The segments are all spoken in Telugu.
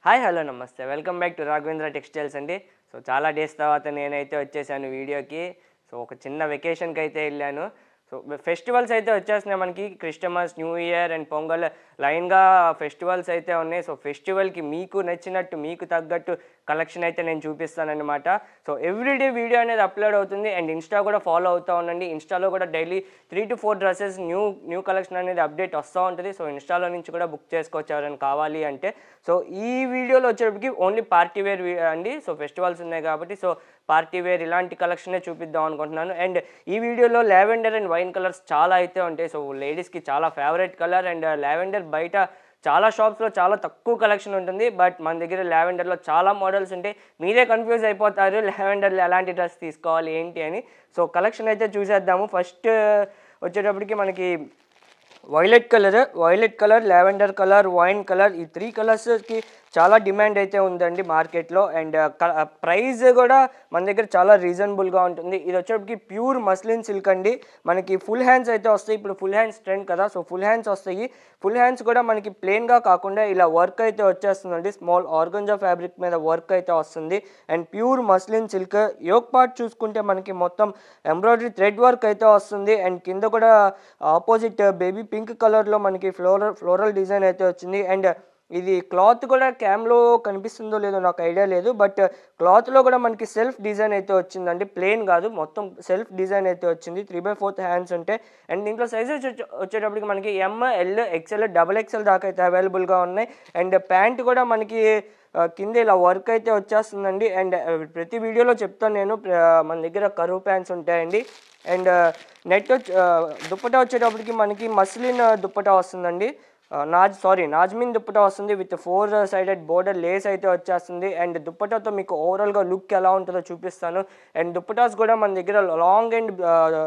హాయ్ హలో నమస్తే welcome back to Raghavendra textiles అండి. సో చాలా డేస్ తర్వాత నేనైతే వచ్చేసాను వీడియోకి. సో ఒక చిన్న వెకేషన్కి అయితే వెళ్ళాను. సో ఫెస్టివల్స్ అయితే వచ్చేస్తున్నాయి మనకి. Christmas, new year and pongal లైన్గా ఫెస్టివల్స్ అయితే ఉన్నాయి. సో ఫెస్టివల్కి మీకు నచ్చినట్టు మీకు తగ్గట్టు కలెక్షన్ అయితే నేను చూపిస్తానన్నమాట. సో ఎవ్రీడే వీడియో అనేది అప్లోడ్ అవుతుంది అండ్ ఇన్స్టా కూడా ఫాలో అవుతూ ఉండండి. ఇన్స్టాలో కూడా daily 3 to 4 dresses new collection అనేది అప్డేట్ వస్తూ ఉంటుంది. సో ఇన్స్టాలో నుంచి కూడా బుక్ చేసుకోవచ్చు ఎవరైనా కావాలి అంటే. సో ఈ వీడియోలో వచ్చేటప్పటికి ఓన్లీ పార్టీ వేర్ అండి. సో ఫెస్టివల్స్ ఉన్నాయి కాబట్టి సో పార్టీ వేర్ ఇలాంటి కలెక్షనే చూపిద్దాం అనుకుంటున్నాను. అండ్ ఈ వీడియోలో లావెండర్ అండ్ వైన్ కలర్స్ చాలా అయితే ఉంటాయి. సో లేడీస్కి చాలా ఫేవరెట్ కలర్ అండ్ లావెండర్ బయట చాలా షాప్స్లో చాలా తక్కువ కలెక్షన్ ఉంటుంది. బట్ మన దగ్గర లావెండర్లో చాలా మోడల్స్ ఉంటాయి. మీరే కన్ఫ్యూజ్ అయిపోతారు లావెండర్లో ఎలాంటి డ్రెస్ తీసుకోవాలి ఏంటి అని. సో కలెక్షన్ అయితే చూసేద్దాము. ఫస్ట్ వచ్చేటప్పటికి మనకి violet colour, lavender colour, wine colour, ఈ 3 కలర్స్కి చాలా డిమాండ్ అయితే ఉందండి మార్కెట్లో. అండ్ ప్రైస్ కూడా మన దగ్గర చాలా రీజనబుల్గా ఉంటుంది. ఇది వచ్చేటప్పటికి ప్యూర్ మస్లిన్ సిల్క్ అండి. మనకి ఫుల్ హ్యాండ్స్ అయితే వస్తాయి. ఇప్పుడు ఫుల్ హ్యాండ్స్ ట్రెండ్ కదా, సో ఫుల్ హ్యాండ్స్ వస్తాయి. ఫుల్ హ్యాండ్స్ కూడా మనకి ప్లెయిన్గా కాకుండా ఇలా వర్క్ అయితే వచ్చేస్తుందండి. స్మాల్ ఆర్గంజా ఫ్యాబ్రిక్ మీద వర్క్ అయితే వస్తుంది. And pure muslin silk. Yoke part చూసుకుంటే మనకి మొత్తం ఎంబ్రాయిడరీ థ్రెడ్ వర్క్ అయితే వస్తుంది. అండ్ కింద కూడా ఆపోజిట్ బేబీ పింక్ కలర్లో మనకి ఫ్లోరల్ డిజైన్ అయితే వచ్చింది. అండ్ ఇది క్లాత్ కూడా క్యామ్లో కనిపిస్తుందో లేదో నాకు ఐడియా లేదు. బట్ క్లాత్లో కూడా మనకి సెల్ఫ్ డిజైన్ అయితే వచ్చిందండి. ప్లెయిన్ కాదు, మొత్తం సెల్ఫ్ డిజైన్ అయితే వచ్చింది. 3/4 హ్యాండ్స్ ఉంటాయి. అండ్ దీంట్లో సైజెస్ వచ్చేటప్పటికి మనకి ML, XL, XXL దాకా అయితే అవైలబుల్గా ఉన్నాయి. అండ్ ప్యాంట్ కూడా మనకి కింద ఇలా వర్క్ అయితే వచ్చేస్తుందండి. అండ్ ప్రతి వీడియోలో చెప్తాను నేను, మన దగ్గర కరువు ప్యాంట్స్ ఉంటాయండి. అండ్ నెట్ దుప్పటా వచ్చేటప్పటికి మనకి మస్లిన్ దుప్పటా వస్తుందండి. నాజ్మిన్ దుప్పటా వస్తుంది విత్ 4 సైడెడ్ బోర్డర్ లేస్ అయితే వచ్చేస్తుంది. అండ్ దుప్పటాతో మీకు ఓవరాల్గా లుక్ ఎలా ఉంటుందో చూపిస్తాను. అండ్ దుప్పటాస్ కూడా మన దగ్గర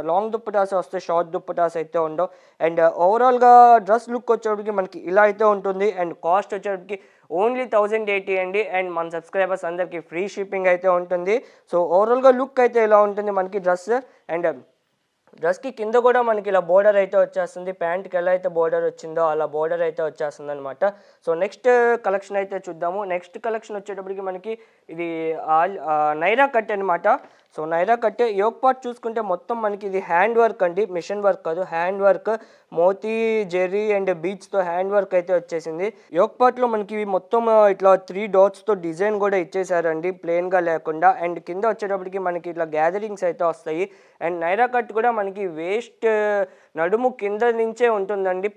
లాంగ్ దుప్పటాస్ వస్తాయి, షార్ట్ దుప్పటాస్ అయితే ఉండవు. అండ్ ఓవరాల్గా డ్రెస్ లుక్ వచ్చేటప్పటికి మనకి ఇలా అయితే ఉంటుంది. అండ్ కాస్ట్ వచ్చేటప్పటికి ఓన్లీ 1080 అండి. అండ్ మన సబ్స్క్రైబర్స్ అందరికీ ఫ్రీ షిప్పింగ్ అయితే ఉంటుంది. సో ఓవరాల్గా లుక్ అయితే ఇలా ఉంటుంది మనకి డ్రెస్. అండ్ డ్రెస్కి కింద కూడా మనకి ఇలా బోర్డర్ అయితే వచ్చేస్తుంది. ప్యాంట్కి ఎలా అయితే బోర్డర్ వచ్చిందో అలా బోర్డర్ అయితే వచ్చేస్తుంది అనమాట. సో నెక్స్ట్ కలెక్షన్ అయితే చూద్దాము. నెక్స్ట్ కలెక్షన్ వచ్చేటప్పటికి మనకి ఇది నైరా కట్ అనమాట. So Naira cut yoke part చూసుకుంటే మొత్తం మనకి ఇది హ్యాండ్ వర్క్ అండి, మిషన్ వర్క్ కాదు, hand work. Moti, zari and బీచ్తో హ్యాండ్ వర్క్ అయితే వచ్చేసింది. యోక్ పార్ట్లో మనకి మొత్తం ఇట్లా 3 డాట్స్తో డిజైన్ కూడా ఇచ్చేసారండి, ప్లెయిన్గా లేకుండా. అండ్ కింద వచ్చేటప్పటికి మనకి ఇట్లా గ్యాదరింగ్స్ అయితే వస్తాయి. అండ్ నైరా కట్ కూడా మనకి వేస్ట్ నడుము కింద నుంచే ఉంటుందండి.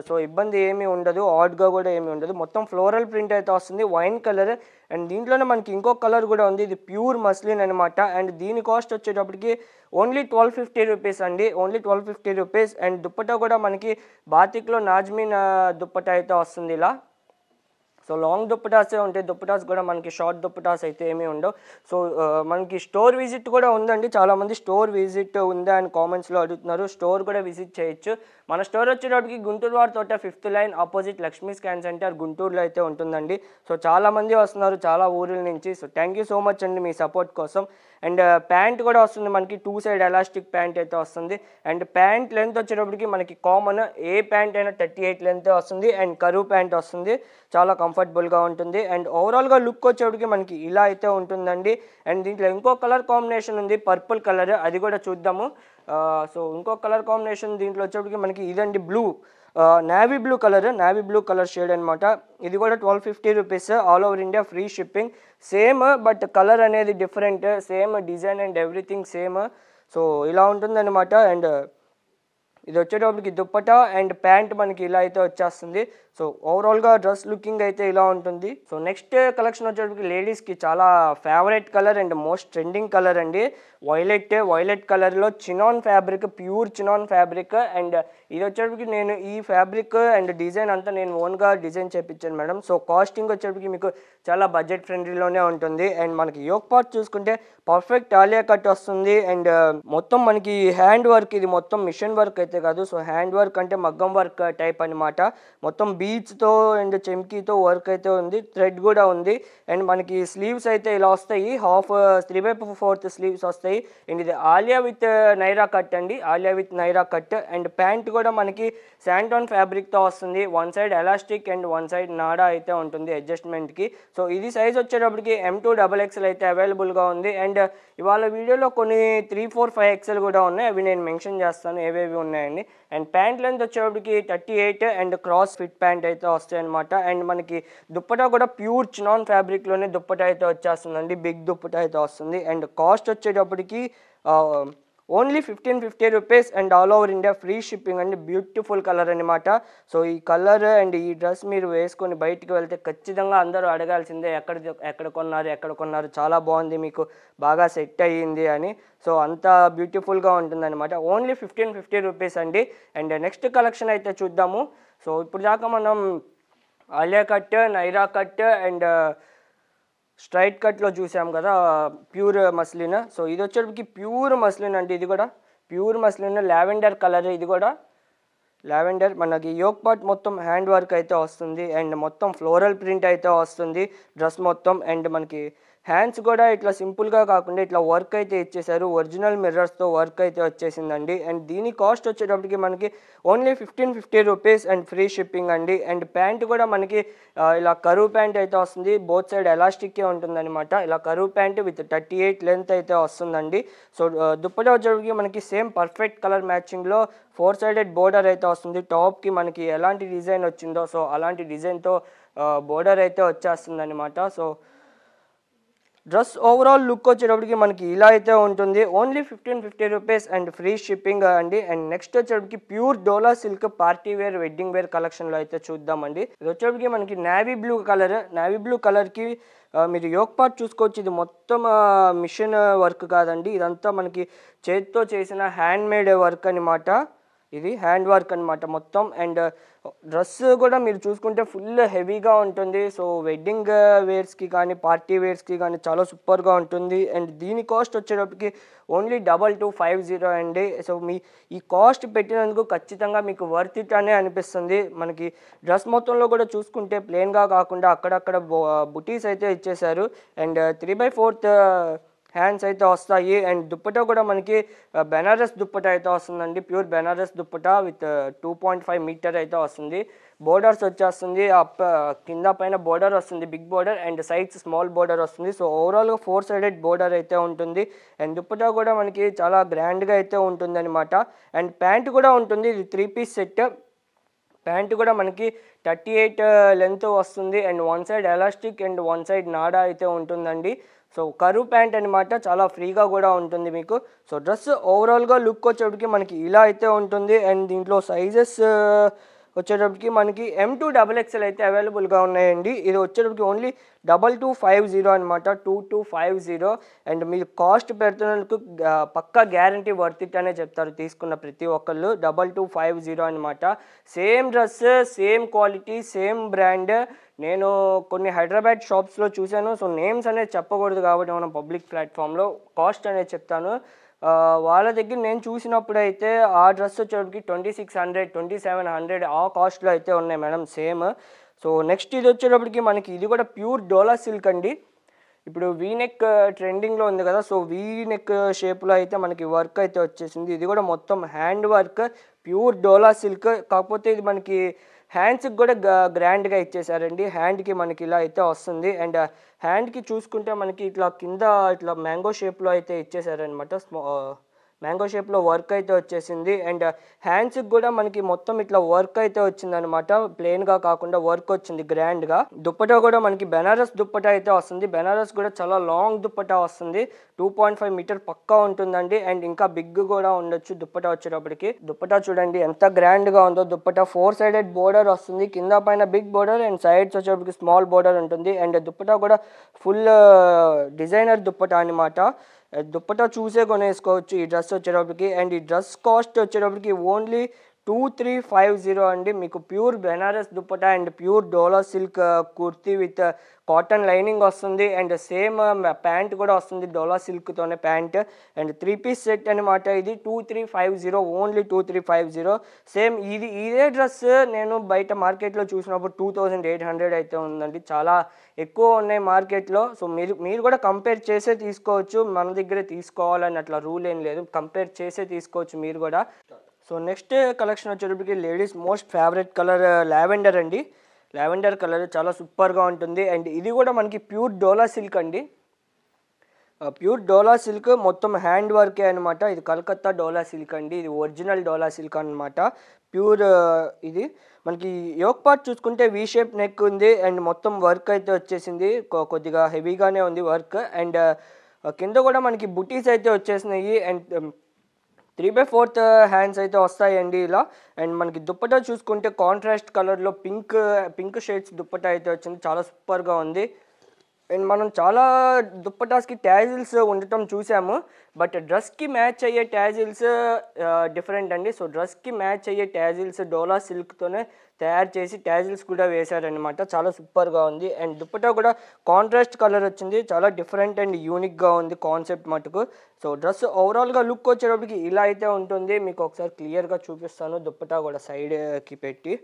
సో ఇబ్బంది ఏమీ ఉండదు, ఆడ్గా కూడా ఏమీ ఉండదు. మొత్తం ఫ్లోరల్ ప్రింట్ అయితే వస్తుంది, వైన్ కలర్. అండ్ దీంట్లోనే మనకి ఇంకో కలర్ కూడా ఉంది, ఇది ప్యూర్ మస్లిన్ అనమాట. అండ్ దీని కాస్ట్ వచ్చేటప్పటికి ఓన్లీ 1250 రూపీస్ అండి, ఓన్లీ 1250 రూపీస్. అండ్ దుప్పటా కూడా మనకి బాతిక్లో నాజ్మిన్ దుప్పటా అయితే వస్తుంది ఇలా. సో లాంగ్ దుప్పటాసే ఉంటాయి, దుప్పటాస్ కూడా మనకి షార్ట్ దుప్పటాస్ అయితే ఏమీ ఉండవు. సో మనకి స్టోర్ విజిట్ కూడా ఉందండి. చాలామంది స్టోర్ విజిట్ ఉందా అని కామెంట్స్లో అడుగుతున్నారు. స్టోర్ కూడా విజిట్ చేయొచ్చు. మన స్టోర్ వచ్చేటప్పటికి గుంటూరు వారి తోట 5th line opposite Lakshmi scan centre గుంటూరులో అయితే ఉంటుందండి. సో చాలామంది వస్తున్నారు చాలా ఊర్ల నుంచి. So thank you so much అండి మీ సపోర్ట్ కోసం. అండ్ ప్యాంట్ కూడా వస్తుంది మనకి, 2 సైడ్ ఎలాస్టిక్ ప్యాంట్ అయితే వస్తుంది. అండ్ ప్యాంట్ లెంత్ వచ్చేటప్పటికి మనకి కామన్ ఏ ప్యాంట్ అయినా 38 లెంత్ వస్తుంది. అండ్ కరువు ప్యాంట్ వస్తుంది, చాలా కంఫర్టబుల్గా ఉంటుంది. అండ్ ఓవరాల్గా లుక్ వచ్చేటప్పటికి మనకి ఇలా అయితే ఉంటుందండి. అండ్ దీంట్లో ఇంకో కలర్ కాంబినేషన్ ఉంది, పర్పుల్ కలర్, అది కూడా చూద్దాము. సో ఇంకో కలర్ కాంబినేషన్ దీంట్లో వచ్చేటప్పటికి మనకి ఇదండి, నావీ బ్లూ కలర్ షేడ్ అనమాట. ఇది కూడా 1250 rupees, all over India free shipping. Same but colour అనేది different, same design and everything same. So ఇలా ఉంటుందన్నమాట. అండ్ ఇది వచ్చేటప్పటికి దుప్పటా అండ్ ప్యాంట్ మనకి ఇలా అయితే వచ్చేస్తుంది. సో ఓవరాల్గా డ్రెస్ లుకింగ్ అయితే ఇలా ఉంటుంది. సో నెక్స్ట్ కలెక్షన్ వచ్చేటప్పటికి లేడీస్కి చాలా favourite colour and most trending colour అండి, వైలెట్ కలర్లో chinon fabric, pure chinon fabric. And ఇది వచ్చేటప్పటికి నేను ఈ ఫ్యాబ్రిక్ అండ్ డిజైన్ అంతా నేను ఓన్గా డిజైన్ చేయించాను మేడం. సో కాస్టింగ్ వచ్చేటప్పటికి మీకు చాలా బడ్జెట్ ఫ్రెండ్లీలోనే ఉంటుంది. అండ్ మనకి యోక్ పార్ట్ చూసుకుంటే పర్ఫెక్ట్ ఆలియా కట్ వస్తుంది. అండ్ మొత్తం మనకి హ్యాండ్ వర్క్, ఇది మొత్తం మిషన్ వర్క్ అయితే కాదు. సో హ్యాండ్ వర్క్ అంటే మగ్గం వర్క్ టైప్ అనమాట. మొత్తం బీడ్స్తో అండ్ చెమ్కీతో వర్క్ అయితే ఉంది, థ్రెడ్ కూడా ఉంది. అండ్ మనకి స్లీవ్స్ అయితే ఇలా వస్తాయి, హాఫ్ 3/4 స్లీవ్స్ వస్తాయి. అండ్ ఇది ఆలియా విత్ నైరా కట్ అండి, Alia with Naira cut. And pant కూడా మనకి శాంటోన్ ఫ్యాబ్రిక్తో వస్తుంది, one side elastic and one side నాడా అయితే ఉంటుంది అడ్జస్ట్మెంట్కి. సో ఇది సైజ్ వచ్చేటప్పటికి M2XXL అయితే అవైలబుల్గా ఉంది. అండ్ ఇవాళ వీడియోలో కొన్ని 3, 4, 5XL కూడా ఉన్నాయి, అవి నేను మెన్షన్ చేస్తాను ఏవేవి ఉన్నాయండి. అండ్ ప్యాంట్ లెంత్ వచ్చేటప్పటికి 38 అండ్ క్రాస్ ఫిట్ ప్యాంట్ అయితే వస్తాయి అనమాట. అండ్ మనకి దుప్పటా కూడా ప్యూర్ చినాన్ ఫ్యాబ్రిక్లోనే దుప్పటా అయితే వచ్చేస్తుందండి, బిగ్ దుప్పటా అయితే వస్తుంది. అండ్ కాస్ట్ వచ్చేటప్పటికి only 1550 rupees and all over India free shipping అండి. బ్యూటిఫుల్ కలర్ అనమాట. సో ఈ కలర్ అండ్ ఈ డ్రెస్ మీరు వేసుకొని బయటికి వెళ్తే ఖచ్చితంగా అందరూ అడగాల్సిందే, ఎక్కడ కొన్నారు, చాలా బాగుంది, మీకు బాగా సెట్ అయ్యింది అని. సో అంత బ్యూటిఫుల్గా ఉంటుందన్నమాట. ఓన్లీ 1550 రూపీస్ అండి. అండ్ నెక్స్ట్ కలెక్షన్ అయితే చూద్దాము. సో ఇప్పుడు దాకా మనం Alia cut, Naira cut and straight కట్లో చూసాం కదా, ప్యూర్ మస్లిన్. సో ఇది వచ్చేటప్పటికి ప్యూర్ మస్లిన్ అండి, ఇది కూడా ప్యూర్ మస్లిన్, లావెండర్ కలర్. ఇది కూడా లావెండర్. మనకి యోక్ పార్ట్ మొత్తం హ్యాండ్ వర్క్ అయితే వస్తుంది అండ్ మొత్తం ఫ్లోరల్ ప్రింట్ అయితే వస్తుంది డ్రెస్ మొత్తం. అండ్ మనకి హ్యాండ్స్ కూడా ఇట్లా సింపుల్గా కాకుండా ఇట్లా వర్క్ అయితే ఇచ్చేసారు, ఒరిజినల్ మిర్రర్స్తో వర్క్ అయితే వచ్చేసిందండి. అండ్ దీని కాస్ట్ వచ్చేటప్పటికి మనకి only 1550 rupees and free shipping అండి. అండ్ ప్యాంట్ కూడా మనకి ఇలా కరువు ప్యాంట్ అయితే వస్తుంది, బోత్ సైడ్ ఎలాస్టిక్కే ఉంటుందన్నమాట. ఇలా కరువు ప్యాంట్ విత్ 38 లెంత్ అయితే వస్తుందండి. సో దుప్పటా వచ్చేటప్పటికి మనకి సేమ్ పర్ఫెక్ట్ కలర్ మ్యాచింగ్లో 4 సైడెడ్ బోర్డర్ అయితే వస్తుంది. టాప్కి మనకి ఎలాంటి డిజైన్ వచ్చిందో సో అలాంటి డిజైన్తో బోర్డర్ అయితే వచ్చేస్తుంది అనమాట. సో డ్రెస్ ఓవరాల్ లుక్ వచ్చేటప్పటికి మనకి ఇలా అయితే ఉంటుంది. Only 1550 rupees and free shipping అండి. అండ్ నెక్స్ట్ వచ్చేటప్పటికి ప్యూర్ డోలా silk party wear, wedding wear కలెక్షన్లో అయితే చూద్దామండి. ఇది వచ్చేటప్పటికి మనకి నేవీ బ్లూ కలర్కి మీరు యోక్ పార్ట్ చూసుకోవచ్చు. ఇది మొత్తం మిషన్ వర్క్ కాదండి, ఇదంతా మనకి చేతితో చేసిన హ్యాండ్ మేడ్ వర్క్ అనమాట. ఇది హ్యాండ్ వర్క్ అనమాట మొత్తం. అండ్ డ్రెస్ కూడా మీరు చూసుకుంటే ఫుల్ హెవీగా ఉంటుంది. సో వెడ్డింగ్ వేర్స్కి కానీ పార్టీ వేర్స్కి కానీ చాలా సూపర్గా ఉంటుంది. అండ్ దీని కాస్ట్ వచ్చేటప్పటికి ఓన్లీ 2250 అండి. సో ఈ కాస్ట్ పెట్టినందుకు ఖచ్చితంగా మీకు వర్త్ ఇట్ అనే అనిపిస్తుంది. మనకి డ్రెస్ మొత్తంలో కూడా చూసుకుంటే ప్లెయిన్గా కాకుండా అక్కడక్కడ బుటీస్ అయితే ఇచ్చేసారు. అండ్ 3/4 హ్యాండ్స్ అయితే వస్తాయి. అండ్ దుప్పటా కూడా మనకి బెనారస్ దుప్పటా అయితే వస్తుందండి, pure Banaras dupatta with 2.5 metre అయితే వస్తుంది. బోర్డర్స్ వచ్చేస్తుంది, కింద పైన బోర్డర్ వస్తుంది, big border and sides small border వస్తుంది. సో ఓవరాల్గా 4 సైడెడ్ బోర్డర్ అయితే ఉంటుంది. అండ్ దుప్పటా కూడా మనకి చాలా గ్రాండ్గా అయితే ఉంటుంది అనమాట. అండ్ ప్యాంట్ కూడా ఉంటుంది, ఇది 3 పీస్ సెట్. ప్యాంట్ కూడా మనకి 38 లెంత్ వస్తుంది. And one side elastic and one side నాడా అయితే ఉంటుందండి. సో కరువు ప్యాంట్ అనమాట, చాలా ఫ్రీగా కూడా ఉంటుంది మీకు. సో డ్రెస్ ఓవరాల్గా లుక్ వచ్చేటప్పటికి మనకి ఇలా అయితే ఉంటుంది. అండ్ దీంట్లో సైజెస్ వచ్చేటప్పటికి మనకి M2XXL అయితే అవైలబుల్గా ఉన్నాయండి. ఇది వచ్చేటప్పటికి ఓన్లీ 2250 అనమాట, 2250. అండ్ మీరు కాస్ట్ పెడుతున్నందుకు పక్కా గ్యారంటీ వర్త్ ఇట్ అనే చెప్తారు తీసుకున్న ప్రతి ఒక్కళ్ళు. 2250 అనమాట. Same dress, same quality, same brand. నేను కొన్ని హైదరాబాద్ షాప్స్లో చూశాను. సో నేమ్స్ అనేది చెప్పకూడదు కాబట్టి మనం పబ్లిక్ ప్లాట్ఫామ్లో కాస్ట్ అనేది చెప్తాను. వాళ్ళ దగ్గర నేను చూసినప్పుడు అయితే ఆ డ్రెస్ వచ్చేటప్పటికి 2600, 2700 ఆ కాస్ట్లో అయితే ఉన్నాయి మేడం సేమ్. సో నెక్స్ట్ ఇది వచ్చేటప్పటికి మనకి ఇది కూడా ప్యూర్ డోలా సిల్క్ అండి. ఇప్పుడు వీనెక్ ట్రెండింగ్లో ఉంది కదా, సో వీనెక్ షేప్లో అయితే మనకి వర్క్ అయితే వచ్చేసింది. ఇది కూడా మొత్తం హ్యాండ్ వర్క్, ప్యూర్ డోలా సిల్క్. కాకపోతే ఇది మనకి హ్యాండ్స్కి కూడా గ్రాండ్గా ఇచ్చేసారండి. హ్యాండ్కి మనకి ఇలా అయితే వస్తుంది. అండ్ హ్యాండ్కి చూసుకుంటే మనకి ఇట్లా కింద ఇట్లా మ్యాంగో షేప్లో అయితే ఇచ్చేసారనమాట, మ్యాంగో షేప్లో వర్క్ అయితే వచ్చేసింది. అండ్ హ్యాండ్స్కి కూడా మనకి మొత్తం ఇట్లా వర్క్ అయితే వచ్చిందనమాట, ప్లెయిన్గా కాకుండా వర్క్ వచ్చింది గ్రాండ్గా. దుప్పటా కూడా మనకి బెనారస్ దుప్పటా అయితే వస్తుంది. బెనారస్ కూడా చాలా లాంగ్ దుప్పటా వస్తుంది, 2.5 మీటర్ పక్కా ఉంటుందండి. అండ్ ఇంకా బిగ్ కూడా ఉండొచ్చు దుప్పటా వచ్చేటప్పటికి. దుప్పటా చూడండి ఎంత గ్రాండ్గా ఉందో. దుప్పటా 4 సైడెడ్ బోర్డర్ వస్తుంది, కింద పైన బిగ్ బోర్డర్ అండ్ సైడ్స్ వచ్చేటప్పటికి స్మాల్ బోర్డర్ ఉంటుంది. అండ్ దుప్పటా కూడా ఫుల్ డిజైనర్ దుప్పటా అనమాట. దుప్పటా చూసే కొనేసుకోవచ్చు ఈ డ్రెస్ వచ్చేటప్పటికి. అండ్ ఈ డ్రెస్ కాస్ట్ వచ్చేటప్పటికి ఓన్లీ 2350 అండి. మీకు pure Banaras dupatta and pure dola silk kurti with cotton lining వస్తుంది అండ్ సేమ్ ప్యాంట్ కూడా వస్తుంది డోలా సిల్క్తోనే ప్యాంట్ అండ్ 3 పీస్ సెట్ అనమాట. ఇది 2350, ఓన్లీ 2350. సేమ్ ఇదే డ్రెస్ నేను బయట మార్కెట్లో చూసినప్పుడు 2800 అయితే ఉందండి. చాలా ఎక్కువ ఉన్నాయి మార్కెట్లో. సో మీరు కూడా కంపేర్ చేసే తీసుకోవచ్చు, మన దగ్గరే తీసుకోవాలని అట్లా రూల్ ఏం లేదు, కంపేర్ చేసే తీసుకోవచ్చు మీరు కూడా. సో నెక్స్ట్ కలెక్షన్ వచ్చేటప్పటికి ladies most favourite colour lavender అండి. లావెండర్ కలర్ చాలా సూపర్గా ఉంటుంది అండ్ ఇది కూడా మనకి ప్యూర్ డోలా సిల్క్ అండి. ప్యూర్ డోలా సిల్క్ మొత్తం హ్యాండ్ వర్కే అనమాట. ఇది కలకత్తా డోలా సిల్క్ అండి. ఇది ఒరిజినల్ డోలా సిల్క్ అనమాట. ప్యూర్ ఇది మనకి యోక్ పార్ట్ చూసుకుంటే వీ షేప్ నెక్ ఉంది అండ్ మొత్తం వర్క్ అయితే వచ్చేసింది. కొద్దిగా హెవీగానే ఉంది వర్క్ అండ్ కింద కూడా మనకి బుటీస్ అయితే వచ్చేసినాయి అండ్ 3/4 హ్యాండ్స్ అయితే వస్తాయండి ఇలా. అండ్ మనకి దుప్పటా చూసుకుంటే కాంట్రాస్ట్ కలర్లో పింక్ షేడ్స్ దుప్పటా అయితే వచ్చింది. చాలా సూపర్గా ఉంది అండ్ మనం చాలా దుప్పటాస్కి ట్యాజిల్స్ ఉండటం చూసాము, బట్ డ్రెస్కి మ్యాచ్ అయ్యే ట్యాజిల్స్ డిఫరెంట్ అండి. సో డ్రెస్కి మ్యాచ్ అయ్యే ట్యాజిల్స్ డోలా సిల్క్తోనే తయారు చేసి ట్యాజిల్స్ కూడా వేశారనమాట. చాలా సూపర్గా ఉంది అండ్ దుప్పటా కూడా కాంట్రాస్ట్ కలర్ వచ్చింది. చాలా డిఫరెంట్ అండ్ యూనిక్గా ఉంది కాన్సెప్ట్ మటుకు. సో డ్రెస్ ఓవరాల్గా లుక్ వచ్చేటప్పటికి ఇలా అయితే ఉంటుంది. మీకు ఒకసారి క్లియర్గా చూపిస్తాను దుప్పటా కూడా సైడ్కి పెట్టి.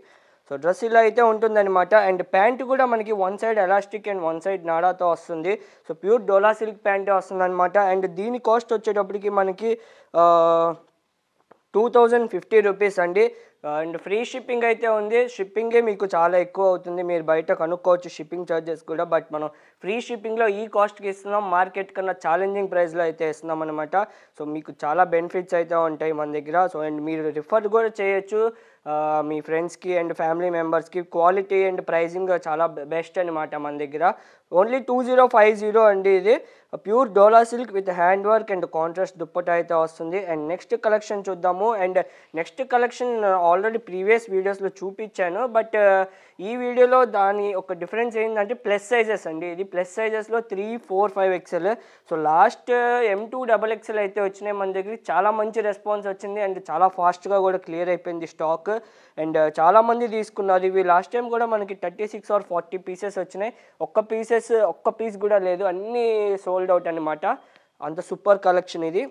సో డ్రెస్ ఇలా అయితే ఉంటుందన్నమాట అండ్ ప్యాంట్ కూడా మనకి one side elastic and one side నాడాతో వస్తుంది. సో ప్యూర్ డోలా సిల్క్ ప్యాంటే వస్తుంది అనమాట. అండ్ దీని కాస్ట్ వచ్చేటప్పటికి మనకి 2050 రూపీస్ అండి. అండ్ ఫ్రీ షిప్పింగ్ అయితే ఉంది. షిప్పింగే మీకు చాలా ఎక్కువ అవుతుంది, మీరు బయట కనుక్కోవచ్చు షిప్పింగ్ ఛార్జెస్ కూడా, బట్ మనం ఫ్రీ షిప్పింగ్లో ఈ కాస్ట్కి ఇస్తున్నాం. మార్కెట్ కన్నా ఛాలెంజింగ్ ప్రైస్లో అయితే ఇస్తున్నాం అనమాట. సో మీకు చాలా బెనిఫిట్స్ అయితే ఉంటాయి మన దగ్గర. సో అండ్ మీరు రిఫర్ కూడా చేయొచ్చు మీ ఫ్రెండ్స్కి అండ్ ఫ్యామిలీ మెంబర్స్కి. క్వాలిటీ అండ్ ప్రైజింగ్ చాలా బెస్ట్ అనమాట మన దగ్గర. ఓన్లీ 2050 అండి. ఇది pure dola silk with hand work and contrast dupatta అయితే వస్తుంది. అండ్ నెక్స్ట్ కలెక్షన్ చూద్దాము. And next collection already previous వీడియోస్లో చూపించాను, బట్ ఈ వీడియోలో దాని ఒక డిఫరెన్స్ ఏంటంటే ప్లస్ సైజెస్ అండి. ఇది plus సైజెస్లో 3, 4, 5XL. So last M2XXL అయితే వచ్చినాయి మన దగ్గర. చాలా మంచి రెస్పాన్స్ వచ్చింది అండ్ చాలా ఫాస్ట్గా కూడా క్లియర్ అయిపోయింది స్టాక్ అండ్ చాలామంది తీసుకున్నారు. ఇవి లాస్ట్ టైం కూడా మనకి 36 or 40 పీసెస్ వచ్చినాయి. ఒక్క పీస్ కూడా లేదు, అన్నీ సోల్డ్ అవుట్ అనమాట. అంత సూపర్ కలెక్షన్ ఇది.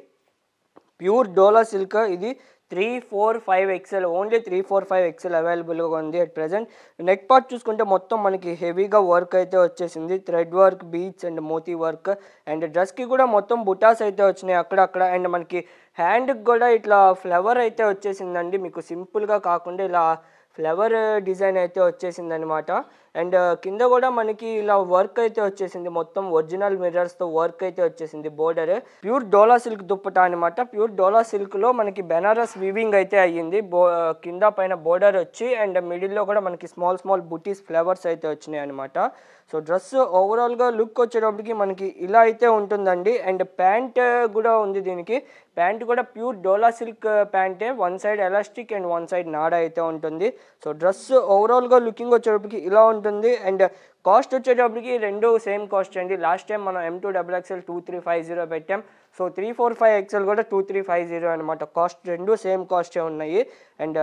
ప్యూర్ డోలా సిల్క్ ఇది 3, 4, 5XL, ఓన్లీ 3, 4, 5XL అవైలబుల్గా ఉంది అట్ ప్రెజెంట్. నెక్ పార్ట్ చూసుకుంటే మొత్తం మనకి హెవీగా వర్క్ అయితే వచ్చేసింది. Thread work, beads and moti work and డ్రెస్కి కూడా మొత్తం బుటాస్ అయితే వచ్చినాయి అక్కడక్కడ. అండ్ మనకి హ్యాండ్కి కూడా ఇట్లా ఫ్లవర్ అయితే వచ్చేసిందండి. మీకు సింపుల్గా కాకుండా ఇలా ఫ్లవర్ డిజైన్ అయితే వచ్చేసింది అనమాట. అండ్ కింద కూడా మనకి ఇలా వర్క్ అయితే వచ్చేసింది, మొత్తం ఒరిజినల్ మిర్రర్స్తో వర్క్ అయితే వచ్చేసింది. బోర్డర్ ప్యూర్ డోలా సిల్క్ దుప్పటా అనమాట. ప్యూర్ డోలా సిల్క్లో మనకి బెనారస్ వీవింగ్ అయితే అయ్యింది. కింద పైన బోర్డర్ వచ్చి అండ్ మిడిల్లో కూడా మనకి స్మాల్ బుటీస్ ఫ్లవర్స్ అయితే వచ్చినాయి అనమాట. సో డ్రెస్ ఓవరాల్గా లుక్ వచ్చేటప్పటికి మనకి ఇలా అయితే ఉంటుందండి. అండ్ ప్యాంట్ కూడా ఉంది దీనికి. ప్యాంట్ కూడా ప్యూర్ డోలా సిల్క్ ప్యాంటే, one side elastic and one side నాడా అయితే ఉంటుంది. సో డ్రెస్ ఓవరాల్గా లుకింగ్ వచ్చేటప్పటికి ఇలా ఉంటుంది. అండ్ కాస్ట్ వచ్చేటప్పటికి రెండు సేమ్ కాస్ట్ అండి. లాస్ట్ టైం మనం M2XXL 2350 పెట్టాం. సో 3, 4, 5XL కూడా 2350 అనమాట. కాస్ట్ రెండు సేమ్ కాస్టే ఉన్నాయి. అండ్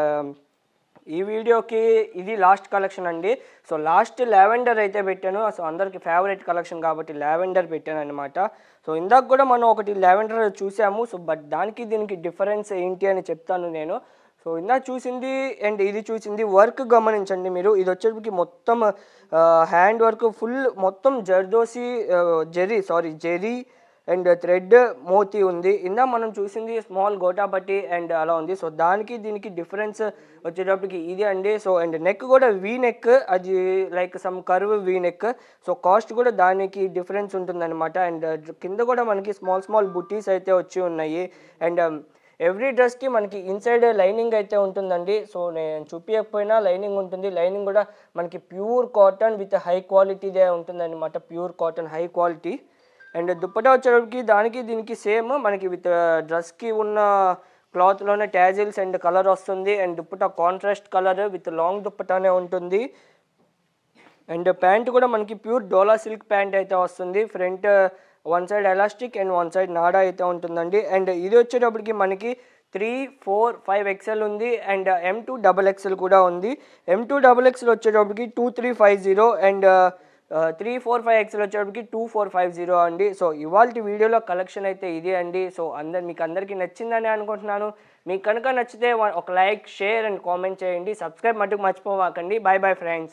ఈ వీడియోకి ఇది లాస్ట్ కలెక్షన్ అండి. సో లాస్ట్ లావెండర్ అయితే పెట్టాను. సో అందరికి ఫేవరెట్ కలెక్షన్ కాబట్టి లావెండర్ పెట్టాను అనమాట. సో ఇందాక కూడా మనం ఒకటి లావెండర్ చూసాము. సో బట్ దానికి దీనికి డిఫరెన్స్ ఏంటి అని చెప్తాను నేను. సో ఇందాక చూసింది అండ్ ఇది చూసింది వర్క్ గమనించండి మీరు. ఇది వచ్చేటికి మొత్తం హ్యాండ్ వర్క్ ఫుల్ మొత్తం జెరీ అండ్ థ్రెడ్ మోతీ ఉంది. ఇందా మనం చూసింది స్మాల్ గోటాపట్టి అండ్ అలా ఉంది. సో దానికి దీనికి డిఫరెన్స్ వచ్చేటప్పటికి ఇది అండి. సో అండ్ నెక్ కూడా వీ నెక్, అది like some curve V neck. So cost కూడా దానికి డిఫరెన్స్ ఉంటుందన్నమాట. అండ్ కింద కూడా మనకి స్మాల్ బుటీస్ అయితే వచ్చి ఉన్నాయి. అండ్ ఎవ్రీ డ్రెస్కి మనకి ఇన్సైడ్ లైనింగ్ అయితే ఉంటుందండి. సో నేను చూపించకపోయినా లైనింగ్ ఉంటుంది. లైనింగ్ కూడా మనకి ప్యూర్ కాటన్ విత్ హై క్వాలిటీదే ఉంటుందన్నమాట. Pure cotton high quality. And dupatta వచ్చేటప్పటికి దానికి దీనికి సేమ్ మనకి విత్ డ్రెస్కి ఉన్న క్లాత్లోనే ట్యాజిల్స్ అండ్ కలర్ వస్తుంది. And dupatta contrast colour with long దుప్పటానే ఉంటుంది. అండ్ ప్యాంట్ కూడా మనకి ప్యూర్ డోలా సిల్క్ ప్యాంట్ అయితే వస్తుంది. Front one side elastic and one side నాడా అయితే ఉంటుందండి. అండ్ ఇది వచ్చేటప్పటికి మనకి 3, 4, 5 XL ఉంది అండ్ M2 XXL కూడా ఉంది. M2 XXL వచ్చేటప్పటికి 2350 అండ్ 3, 4, 5 XL వచ్చేటప్పటికి 2450 అండి. సో ఇవాల్టి వీడియోలో కలెక్షన్ అయితే ఇది అండి. సో మీకు అందరికీ నచ్చిందని అనుకుంటున్నాను. మీకు కనుక నచ్చితే ఒక లైక్, షేర్ అండ్ కామెంట్ చేయండి. సబ్స్క్రైబ్ మటుకు మర్చిపోమాకండి. By bye friends.